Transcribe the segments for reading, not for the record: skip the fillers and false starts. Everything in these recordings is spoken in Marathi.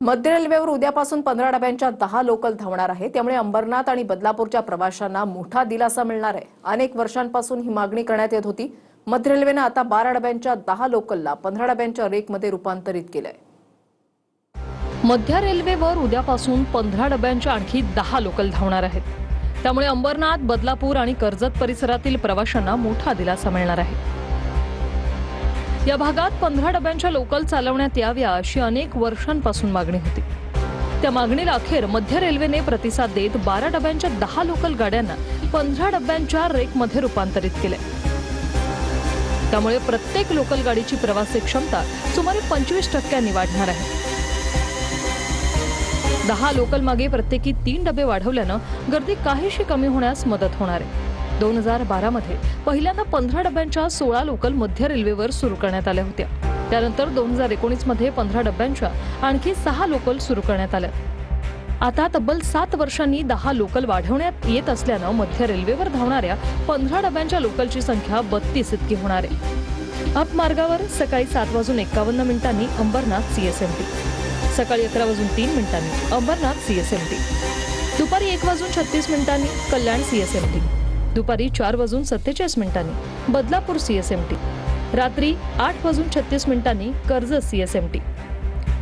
मध्य रेल्वेवर उद्यापासून 15 डब्यांच्या 10 लोकल धावणार आहे। त्यामुळे अंबरनाथ आणि बदलापूरच्या प्रवाशांना मोठा दिलासा मिळणार आहे। अनेक वर्षांपासून ही मागणी करण्यात येत होती। मध्य रेल्वेने आता 12 डब्यांच्या 10 लोकलला 15 डब्यांच्या रेकमध्ये रूपांतरित केलंय। मध्य रेल्वेवर उद्यापासून 15 डब्यांच्या आणखी 10 लोकल धावणार आहेत। त्यामुळे अंबरनाथ, बदलापूर आणि कर्जत परिसरातील प्रवाशांना मोठा दिलासा मिळणार आहे। या भागात 15 डब्यांच्या लोकल चालवण्यात याव्या अशी अनेक वर्षांपासून मागणी होती। त्या मागणीला अखेर मध्य रेल्वेने प्रतिसाद देत 12 डब्यांच्या 10 लोकल गाड्यांना 15 डब्यांच्या रेकमध्ये रूपांतरित केले। त्यामुळे प्रत्येक लोकल गाडीची प्रवासी क्षमता सुमारे 25% वाढणार आहे। 10 लोकल मागे प्रत्येकी 3 डबे वाढवल्यानं गर्दी काहीशी कमी होण्यास मदत होणार आहे। 2012 मध्ये पहिल्यांदा 15 डब्यांच्या 16 लोकल मध्य रेल्वेवर सुरू करण्यात आल्या होत्या। त्यानंतर 2019 मध्ये 15 डब्यांच्या आणखी 6 लोकल सुरू करण्यात आल्या। आता तब्बल 7 वर्षांनी 10 लोकल वाढवण्यात येत असल्यानं मध्य रेल्वेवर धावणाऱ्या 15 डब्यांच्या लोकलची संख्या 32 इतकी होणार आहे। अप मार्गावर सकाळी 7:51 अंबरनाथ सीएसएमटी, सकाळी 11:03 अंबरनाथ सीएसएमटी, दुपारी 1:36 कल्याण सीएसएमटी, दुपारी 4:47 बदलापूर सीएसएमटी, रात्री 8:36 कर्जत सीएसएमटी,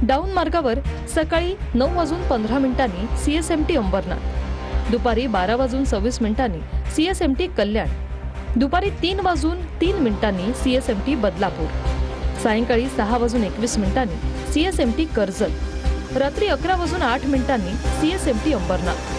डाऊन मार्गावर सकाळी 9:15 सीएसएमटी अंबरनाथ, दुपारी 12:26 सीएसएमटी कल्याण, दुपारी 3:03 सीएसएमटी बदलापूर, सायंकाळी 6:21 सीएसएमटी कर्जत, रात्री 11:08 सीएसएमटी अंबरनाथ।